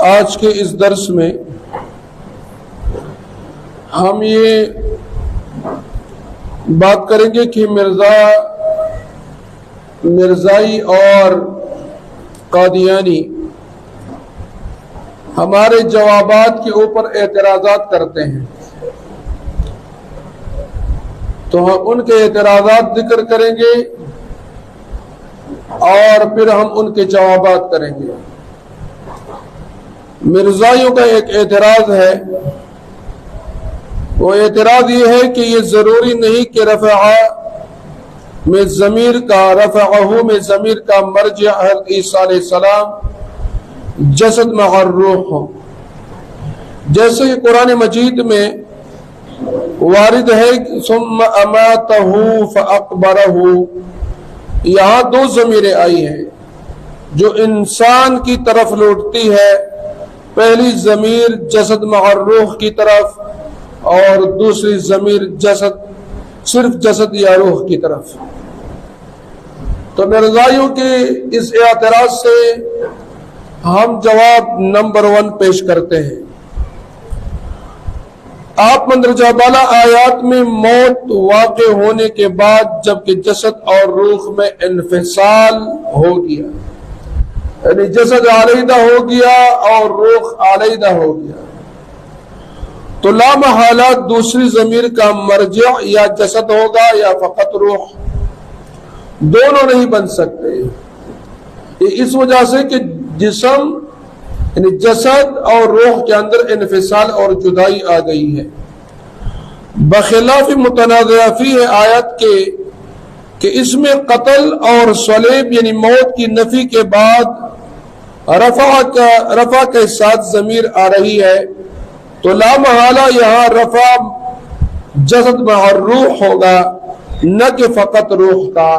آج کے اس درس میں ہم یہ بات کریں گے کہ مرزائی اور قادیانی ہمارے جوابات کے اوپر اعتراضات کرتے ہیں، تو ہم ان کے اعتراضات ذکر کریں گے اور پھر ہم ان کے جوابات کریں گے۔ مرزائیوں کا ایک اعتراض ہے، وہ اعتراض یہ ہے کہ یہ ضروری نہیں کہ رفعہ میں ضمیر کا مرجع حضرت عیسیٰ علیہ السلام جسد مع الروح ہو، جیسے کہ قرآن مجید میں وارد ہے ثم اماتہ فاقبرہ، یہاں دو ضمیریں آئی ہیں جو انسان کی طرف لوٹتی ہے، پہلی ضمیر جسد مع الروح کی طرف اور دوسری ضمیر صرف جسد یا روح کی طرف۔ تو مرزائیوں کے اس اعتراض سے ہم جواب نمبر 1 پیش کرتے ہیں۔ آپ مندرجہ بالا آیات میں موت واقع ہونے کے بعد جبکہ جسد اور روح میں انفصال ہو گیا، یعنی جسد علیحدہ ہو گیا اور روح علیحدہ ہو گیا، تو لا محالہ دوسری ضمیر کا مرجع یا جسد ہوگا یا فقط روح، دونوں نہیں بن سکتے۔ اس وجہ سے کہ جسم یعنی جسد اور روح کے اندر انفصال اور جدائی آ گئی ہے، بخلاف متنازع فیہ آیت کے کہ اس میں قتل اور صلیب یعنی موت کی نفی کے بعد رفع کے ساتھ ضمیر آ رہی ہے، تو لا محالہ یہاں رفع جسد مع الروح ہوگا نہ کہ فقط روح کا،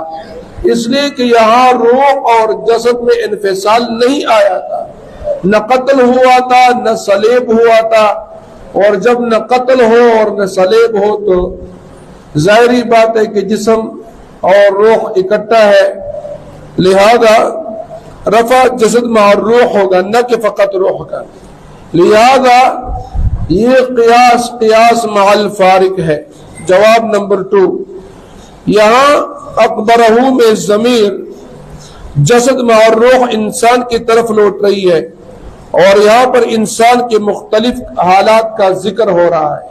اس لیے کہ یہاں روح اور جسد میں انفصال نہیں آیا تھا، نہ قتل ہوا تھا نہ صلیب ہوا تھا، اور جب نہ قتل ہو اور نہ صلیب ہو تو ظاہری بات ہے کہ جسم اور روح اکٹھا ہے، لہذا رفع جسد مع الروح ہوگا نہ کہ فقط روح کا، لہذا یہ قیاس مع الفارق ہے۔ جواب نمبر 2، یہاں اکبرہ میں ضمیر جسد مع الروح انسان کی طرف لوٹ رہی ہے، اور یہاں پر انسان کے مختلف حالات کا ذکر ہو رہا ہے،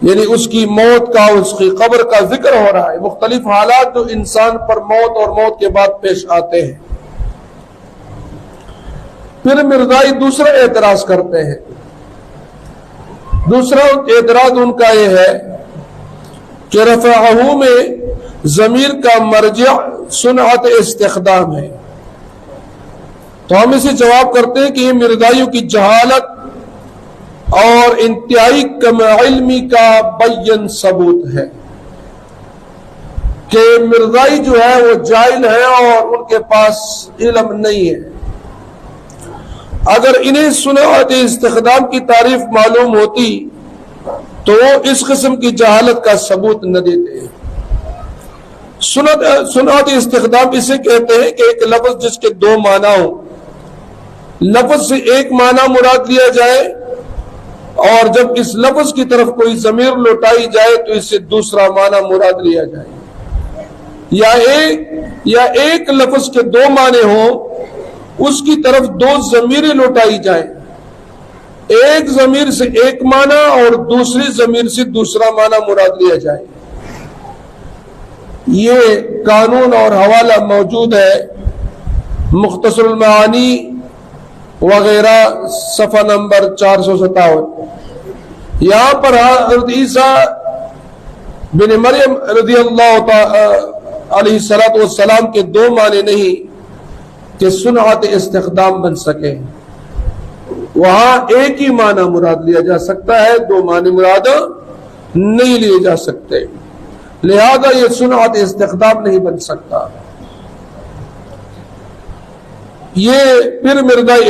یعنی اس کی موت کا، اس کی قبر کا ذکر ہو رہا ہے، مختلف حالات جو انسان پر موت اور موت کے بعد پیش آتے ہیں۔ پھر مرزائی دوسرا اعتراض کرتے ہیں، دوسرا اعتراض ان کا یہ ہے کہ رفعہ میں ضمیر کا مرجع صنعت استخدام ہے، تو ہم اسے جواب کرتے ہیں کہ یہ مرزائیوں کی جہالت اور انتہائی کم علمی کا بین ثبوت ہے کہ مرزائی جو ہے وہ جاہل ہے اور ان کے پاس علم نہیں ہے۔ اگر انہیں صنعت استخدام کی تعریف معلوم ہوتی تو وہ اس قسم کی جہالت کا ثبوت نہ دیتے۔ صنعت استخدام اسے کہتے ہیں کہ ایک لفظ جس کے دو معنی ہوں، لفظ سے ایک معنی مراد لیا جائے اور جب اس لفظ کی طرف کوئی ضمیر لوٹائی جائے تو اس سے دوسرا معنی مراد لیا جائے، یا ایک لفظ کے دو معنی ہوں، اس کی طرف دو ضمیریں لوٹائی جائیں، ایک ضمیر سے ایک معنی اور دوسری ضمیر سے دوسرا معنی مراد لیا جائے۔ یہ قانون اور حوالہ موجود ہے، مختصر المعانی وغیرہ صفحہ نمبر 457۔ یہاں پر حضرت عیسیٰ بن مریم رضی اللہ علیہ السلام کے دو معنی نہیں کہ صنعت استخدام بن سکے، وہاں ایک ہی معنی مراد لیا جا سکتا ہے، دو معنی مراد نہیں لیے جا سکتے، لہذا یہ صنعت استخدام نہیں بن سکتا۔ یہ پھر مرزائی